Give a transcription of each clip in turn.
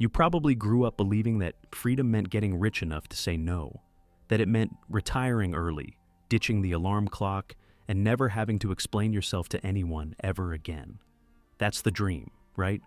You probably grew up believing that freedom meant getting rich enough to say no, that it meant retiring early, ditching the alarm clock, and never having to explain yourself to anyone ever again. That's the dream, right?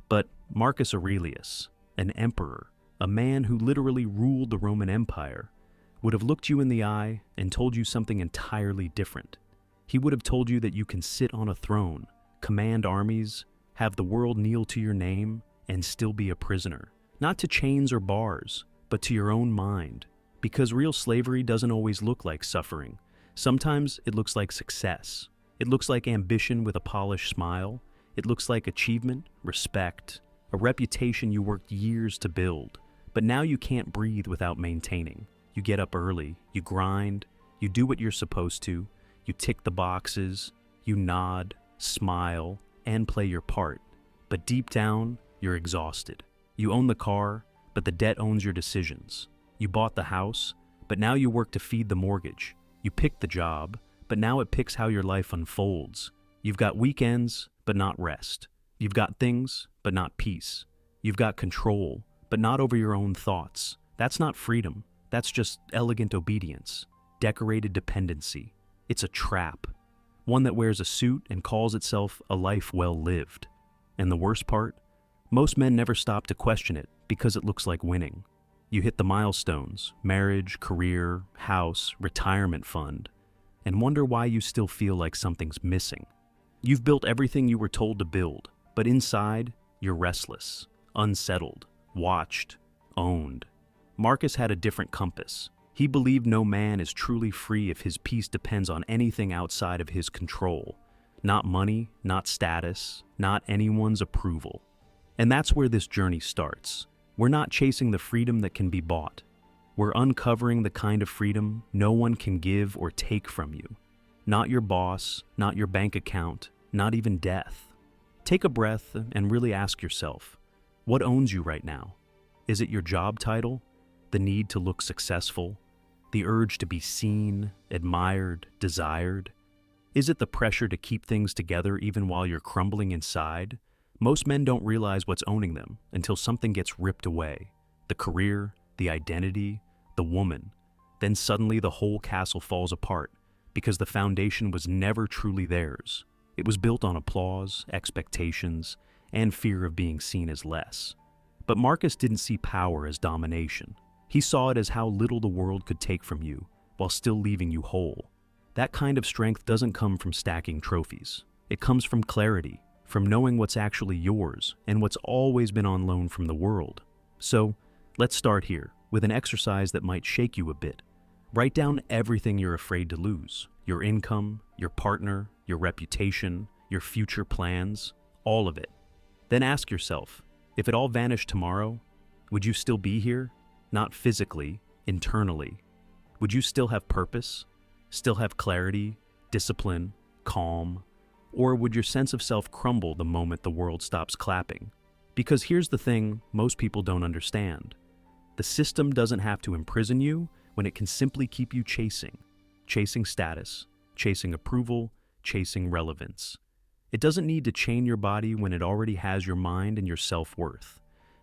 But Marcus Aurelius, an emperor, a man who literally ruled the Roman Empire, would have looked you in the eye and told you something entirely different. He would have told you that you can sit on a throne, command armies, have the world kneel to your name, and still be a prisoner. Not to chains or bars, but to your own mind. Because real slavery doesn't always look like suffering. Sometimes it looks like success. It looks like ambition with a polished smile. It looks like achievement, respect, a reputation you worked years to build. But now you can't breathe without maintaining. You get up early, you grind, you do what you're supposed to, you tick the boxes, you nod, smile, and play your part. But deep down, you're exhausted. You own the car, but the debt owns your decisions. You bought the house, but now you work to feed the mortgage. You picked the job, but now it picks how your life unfolds. You've got weekends, but not rest. You've got things, but not peace. You've got control, but not over your own thoughts. That's not freedom. That's just elegant obedience, decorated dependency. It's a trap, one that wears a suit and calls itself a life well lived. And the worst part? Most men never stop to question it because it looks like winning. You hit the milestones, marriage, career, house, retirement fund, and wonder why you still feel like something's missing. You've built everything you were told to build, but inside, you're restless, unsettled, watched, owned. Marcus had a different compass. He believed no man is truly free if his peace depends on anything outside of his control. Not money, not status, not anyone's approval. And that's where this journey starts. We're not chasing the freedom that can be bought. We're uncovering the kind of freedom no one can give or take from you. Not your boss, not your bank account, not even death. Take a breath and really ask yourself, what owns you right now? Is it your job title? The need to look successful? The urge to be seen, admired, desired? Is it the pressure to keep things together even while you're crumbling inside? Most men don't realize what's owning them until something gets ripped away. The career, the identity, the woman. Then suddenly the whole castle falls apart because the foundation was never truly theirs. It was built on applause, expectations, and fear of being seen as less. But Marcus didn't see power as domination. He saw it as how little the world could take from you while still leaving you whole. That kind of strength doesn't come from stacking trophies. It comes from clarity, from knowing what's actually yours and what's always been on loan from the world. So, let's start here with an exercise that might shake you a bit. Write down everything you're afraid to lose. Your income, your partner, your reputation, your future plans, all of it. Then ask yourself, if it all vanished tomorrow, would you still be here? Not physically, internally. Would you still have purpose? Still have clarity, discipline, calm? Or would your sense of self crumble the moment the world stops clapping? Because here's the thing most people don't understand. The system doesn't have to imprison you when it can simply keep you chasing status, chasing approval, chasing relevance. It doesn't need to chain your body when it already has your mind and your self-worth.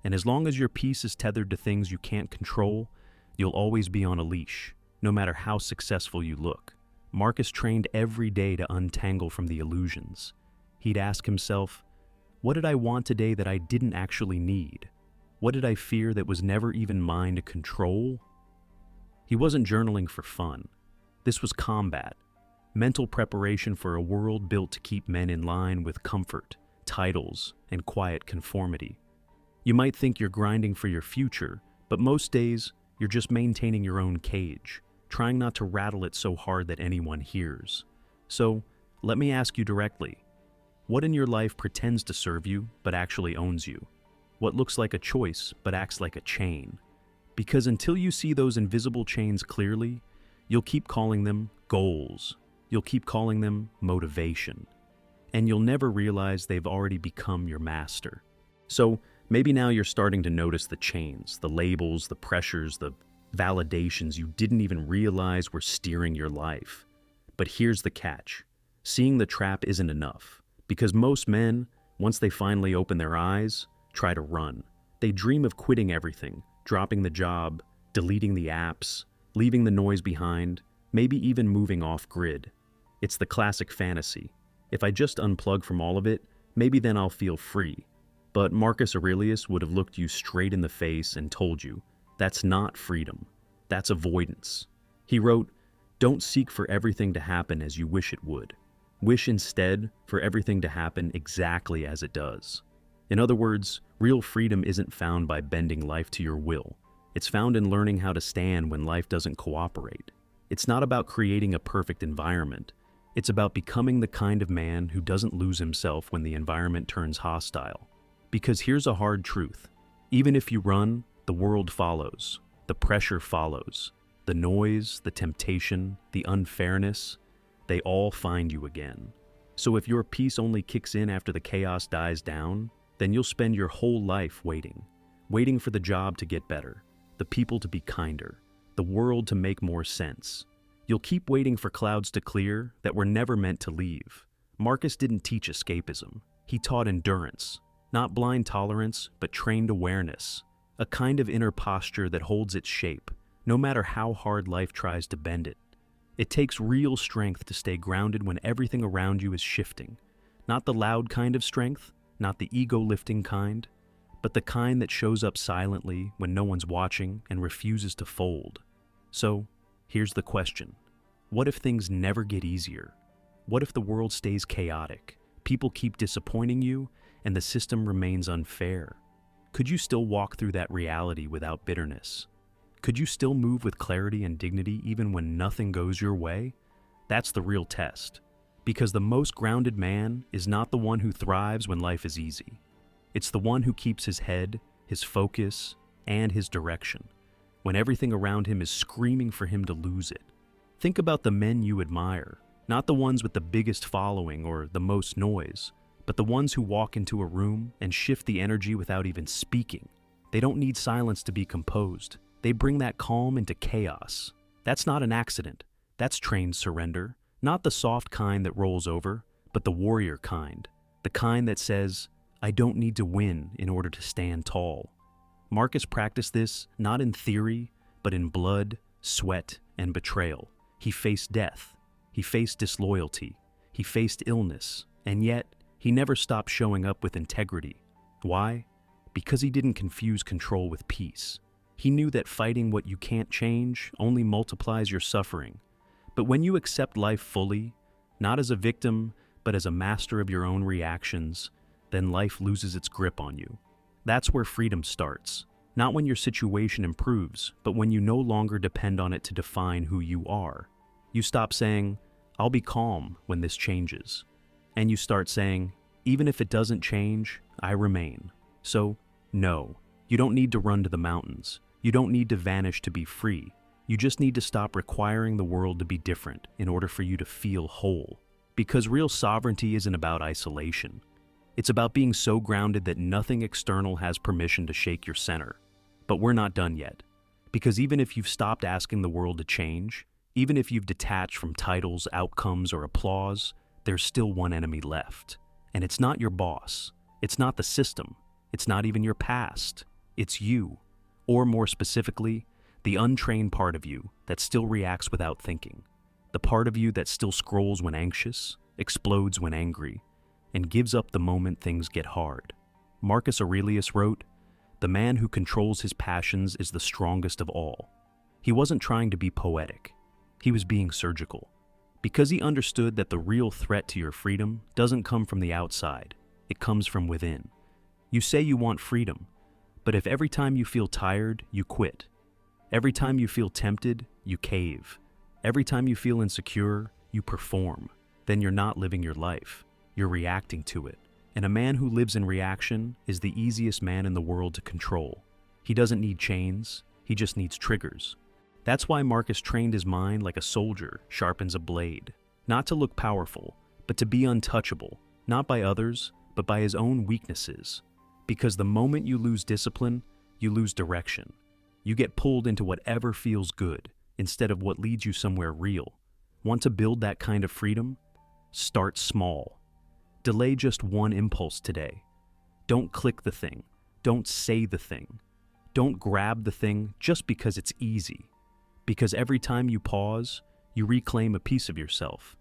And as long as your peace is tethered to things you can't control, you'll always be on a leash, no matter how successful you look. Marcus trained every day to untangle from the illusions. He'd ask himself, what did I want today that I didn't actually need? What did I fear that was never even mine to control? He wasn't journaling for fun. This was combat, mental preparation for a world built to keep men in line with comfort, titles, and quiet conformity. You might think you're grinding for your future, but most days, you're just maintaining your own cage, trying not to rattle it so hard that anyone hears. So, let me ask you directly, what in your life pretends to serve you but actually owns you? What looks like a choice but acts like a chain? Because until you see those invisible chains clearly, you'll keep calling them goals. You'll keep calling them motivation. And you'll never realize they've already become your master. So, maybe now you're starting to notice the chains, the labels, the pressures, the validations you didn't even realize were steering your life. But here's the catch. Seeing the trap isn't enough, because most men, once they finally open their eyes, try to run. They dream of quitting everything, dropping the job, deleting the apps, leaving the noise behind, maybe even moving off-grid. It's the classic fantasy. If I just unplug from all of it, maybe then I'll feel free. But Marcus Aurelius would have looked you straight in the face and told you, that's not freedom. That's avoidance. He wrote, "Don't seek for everything to happen as you wish it would. Wish instead for everything to happen exactly as it does." In other words, real freedom isn't found by bending life to your will. It's found in learning how to stand when life doesn't cooperate. It's not about creating a perfect environment. It's about becoming the kind of man who doesn't lose himself when the environment turns hostile. Because here's a hard truth. Even if you run, the world follows. The pressure follows. The noise, the temptation, the unfairness, they all find you again. So if your peace only kicks in after the chaos dies down, then you'll spend your whole life waiting for the job to get better, the people to be kinder, the world to make more sense. You'll keep waiting for clouds to clear that were never meant to leave. Marcus didn't teach escapism. He taught endurance, not blind tolerance, but trained awareness, a kind of inner posture that holds its shape, no matter how hard life tries to bend it. It takes real strength to stay grounded when everything around you is shifting, not the loud kind of strength, not the ego-lifting kind, but the kind that shows up silently when no one's watching and refuses to fold. So, here's the question. What if things never get easier? What if the world stays chaotic, people keep disappointing you, and the system remains unfair? Could you still walk through that reality without bitterness? Could you still move with clarity and dignity even when nothing goes your way? That's the real test. Because the most grounded man is not the one who thrives when life is easy. It's the one who keeps his head, his focus, and his direction, when everything around him is screaming for him to lose it. Think about the men you admire, not the ones with the biggest following or the most noise, but the ones who walk into a room and shift the energy without even speaking. They don't need silence to be composed. They bring that calm into chaos. That's not an accident. That's trained surrender. Not the soft kind that rolls over, but the warrior kind. The kind that says, I don't need to win in order to stand tall. Marcus practiced this not in theory, but in blood, sweat, and betrayal. He faced death. He faced disloyalty. He faced illness. And yet, he never stopped showing up with integrity. Why? Because he didn't confuse control with peace. He knew that fighting what you can't change only multiplies your suffering. But when you accept life fully, not as a victim, but as a master of your own reactions, then life loses its grip on you. That's where freedom starts. Not when your situation improves, but when you no longer depend on it to define who you are. You stop saying, I'll be calm when this changes. And you start saying, even if it doesn't change, I remain. So, no, you don't need to run to the mountains. You don't need to vanish to be free. You just need to stop requiring the world to be different in order for you to feel whole. Because real sovereignty isn't about isolation. It's about being so grounded that nothing external has permission to shake your center. But we're not done yet. Because even if you've stopped asking the world to change, even if you've detached from titles, outcomes, or applause, there's still one enemy left. And it's not your boss. It's not the system. It's not even your past. It's you. Or more specifically, the untrained part of you that still reacts without thinking. The part of you that still scrolls when anxious, explodes when angry, and gives up the moment things get hard. Marcus Aurelius wrote, "The man who controls his passions is the strongest of all." He wasn't trying to be poetic. He was being surgical. Because he understood that the real threat to your freedom doesn't come from the outside. It comes from within. You say you want freedom, but if every time you feel tired, you quit. Every time you feel tempted, you cave. Every time you feel insecure, you perform. Then you're not living your life. You're reacting to it. And a man who lives in reaction is the easiest man in the world to control. He doesn't need chains. He just needs triggers. That's why Marcus trained his mind like a soldier sharpens a blade. Not to look powerful, but to be untouchable, not by others, but by his own weaknesses. Because the moment you lose discipline, you lose direction. You get pulled into whatever feels good, instead of what leads you somewhere real. Want to build that kind of freedom? Start small. Delay just one impulse today. Don't click the thing. Don't say the thing. Don't grab the thing just because it's easy. Because every time you pause, you reclaim a piece of yourself.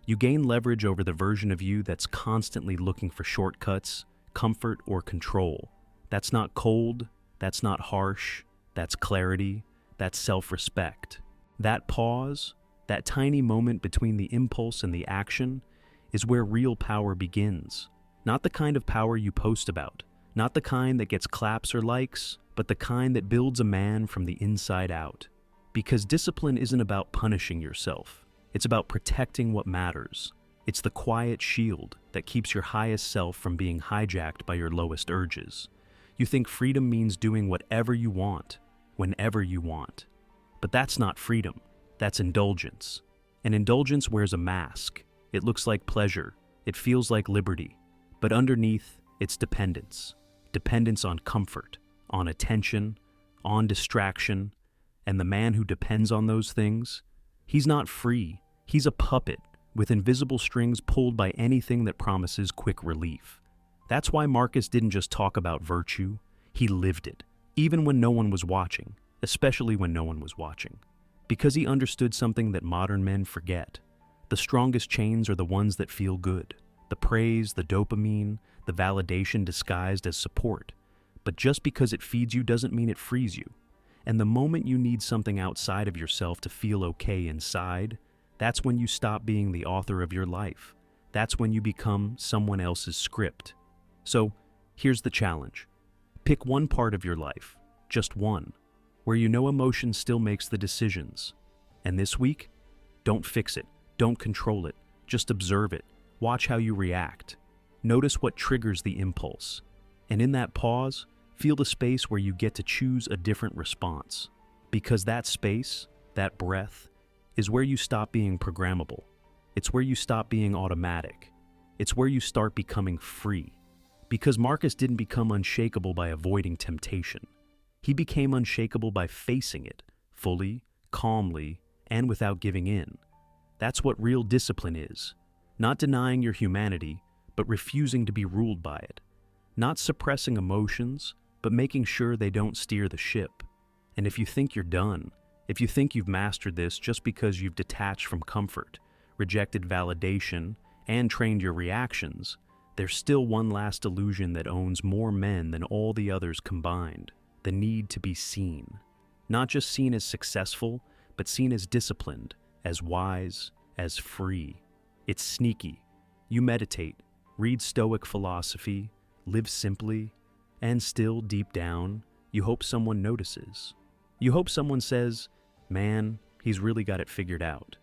You gain leverage over the version of you that's constantly looking for shortcuts, comfort, or control. That's not cold, that's not harsh, that's clarity, that's self-respect. That pause, that tiny moment between the impulse and the action, is where real power begins. Not the kind of power you post about, not the kind that gets claps or likes, but the kind that builds a man from the inside out. Because discipline isn't about punishing yourself. It's about protecting what matters. It's the quiet shield that keeps your highest self from being hijacked by your lowest urges. You think freedom means doing whatever you want, whenever you want. But that's not freedom. That's indulgence. And indulgence wears a mask. It looks like pleasure. It feels like liberty. But underneath, it's dependence. Dependence on comfort, on attention, on distraction. And the man who depends on those things, he's not free. He's a puppet with invisible strings pulled by anything that promises quick relief. That's why Marcus didn't just talk about virtue, he lived it, even when no one was watching, especially when no one was watching. Because he understood something that modern men forget. The strongest chains are the ones that feel good. The praise, the dopamine, the validation disguised as support. But just because it feeds you doesn't mean it frees you. And the moment you need something outside of yourself to feel okay inside, that's when you stop being the author of your life. That's when you become someone else's script. So, here's the challenge. Pick one part of your life, just one, where you know emotion still makes the decisions. And this week, don't fix it, don't control it, just observe it. Watch how you react. Notice what triggers the impulse. And in that pause, feel the space where you get to choose a different response. Because that space, that breath, is where you stop being programmable. It's where you stop being automatic. It's where you start becoming free. Because Marcus didn't become unshakable by avoiding temptation. He became unshakable by facing it, fully, calmly, and without giving in. That's what real discipline is. Not denying your humanity, but refusing to be ruled by it. Not suppressing emotions, but making sure they don't steer the ship. And if you think you're done, if you think you've mastered this just because you've detached from comfort, rejected validation, and trained your reactions, there's still one last illusion that owns more men than all the others combined: the need to be seen. Not just seen as successful, but seen as disciplined, as wise, as free. It's sneaky. You meditate, read Stoic philosophy, live simply, and still, deep down, you hope someone notices. You hope someone says, "Man, he's really got it figured out."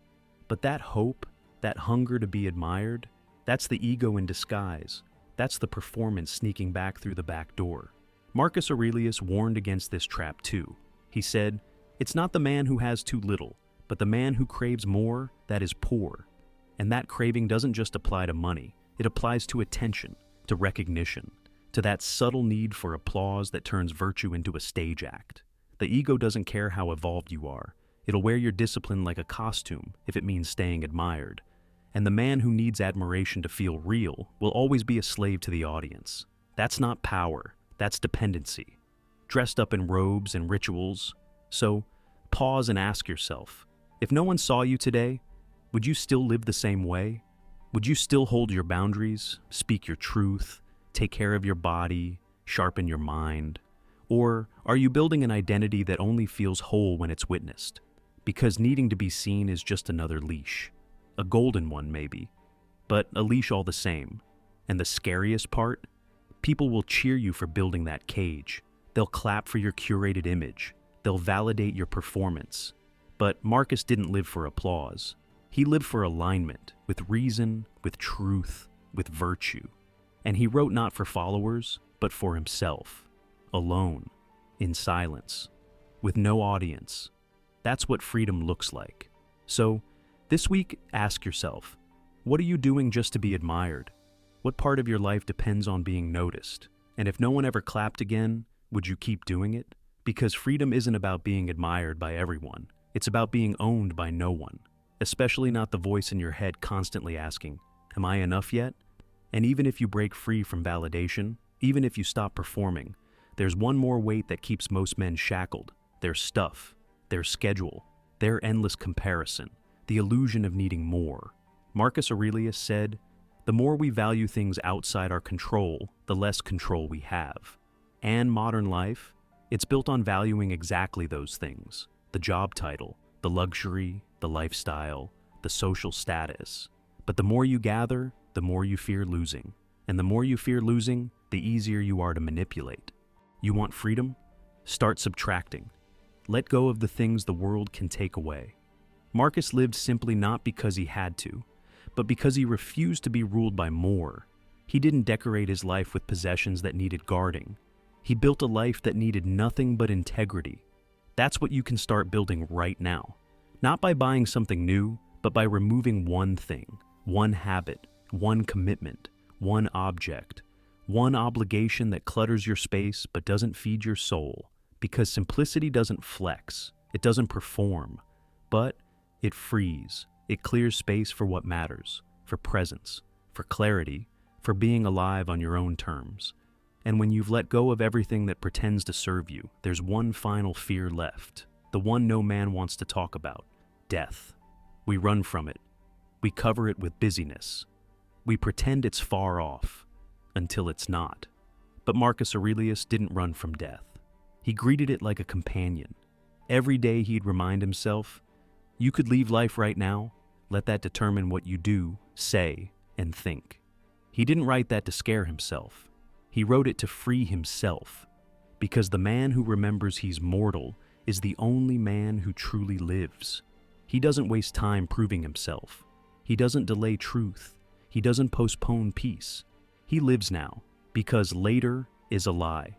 But that hope, that hunger to be admired, that's the ego in disguise. That's the performance sneaking back through the back door. Marcus Aurelius warned against this trap too. He said, "It's not the man who has too little, but the man who craves more that is poor." And that craving doesn't just apply to money. It applies to attention, to recognition, to that subtle need for applause that turns virtue into a stage act. The ego doesn't care how evolved you are. It'll wear your discipline like a costume if it means staying admired. And the man who needs admiration to feel real will always be a slave to the audience. That's not power, that's dependency. Dressed up in robes and rituals. So, pause and ask yourself, if no one saw you today, would you still live the same way? Would you still hold your boundaries, speak your truth, take care of your body, sharpen your mind? Or are you building an identity that only feels whole when it's witnessed? Because needing to be seen is just another leash. A golden one, maybe, but a leash all the same. And the scariest part? People will cheer you for building that cage. They'll clap for your curated image. They'll validate your performance. But Marcus didn't live for applause. He lived for alignment, with reason, with truth, with virtue. And he wrote not for followers, but for himself. Alone, in silence, with no audience. That's what freedom looks like. So, this week, ask yourself, what are you doing just to be admired? What part of your life depends on being noticed? And if no one ever clapped again, would you keep doing it? Because freedom isn't about being admired by everyone. It's about being owned by no one. Especially not the voice in your head constantly asking, "Am I enough yet?" And even if you break free from validation, even if you stop performing, There's one more weight that keeps most men shackled: their stuff, their schedule, their endless comparison, the illusion of needing more. Marcus Aurelius said, "The more we value things outside our control, the less control we have." And modern life, it's built on valuing exactly those things: the job title, the luxury, the lifestyle, the social status. But the more you gather, the more you fear losing. And the more you fear losing, the easier you are to manipulate. You want freedom? Start subtracting. Let go of the things the world can take away. Marcus lived simply not because he had to, but because he refused to be ruled by more. He didn't decorate his life with possessions that needed guarding. He built a life that needed nothing but integrity. That's what you can start building right now. Not by buying something new, but by removing one thing, one habit, one commitment, one object, one obligation that clutters your space but doesn't feed your soul. Because simplicity doesn't flex, it doesn't perform, but it frees. It clears space for what matters, for presence, for clarity, for being alive on your own terms. And when you've let go of everything that pretends to serve you, there's one final fear left, the one no man wants to talk about: death. We run from it. We cover it with busyness. We pretend it's far off, until it's not. But Marcus Aurelius didn't run from death. He greeted it like a companion. Every day he'd remind himself, you could leave life right now. Let that determine what you do, say, and think. He didn't write that to scare himself. He wrote it to free himself. Because the man who remembers he's mortal is the only man who truly lives. He doesn't waste time proving himself. He doesn't delay truth. He doesn't postpone peace. He lives now, because later is a lie.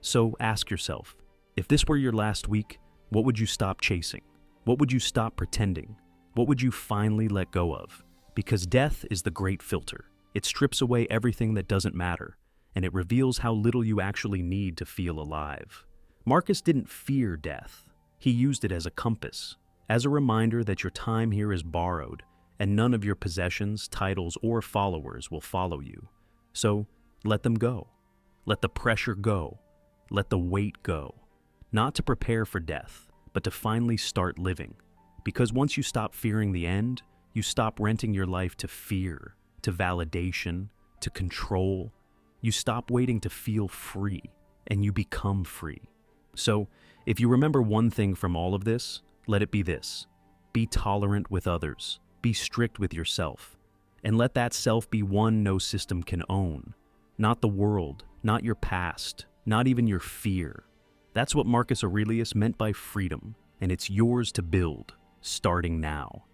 So ask yourself, if this were your last week, what would you stop chasing? What would you stop pretending? What would you finally let go of? Because death is the great filter. It strips away everything that doesn't matter, and it reveals how little you actually need to feel alive. Marcus didn't fear death. He used it as a compass, as a reminder that your time here is borrowed, and none of your possessions, titles, or followers will follow you. So let them go. Let the pressure go. Let the weight go. Not to prepare for death, but to finally start living. Because once you stop fearing the end, you stop renting your life to fear, to validation, to control. You stop waiting to feel free, and you become free. So, if you remember one thing from all of this, let it be this: be tolerant with others, be strict with yourself, and let that self be one no system can own. Not the world, not your past, not even your fear. That's what Marcus Aurelius meant by freedom, and it's yours to build, starting now.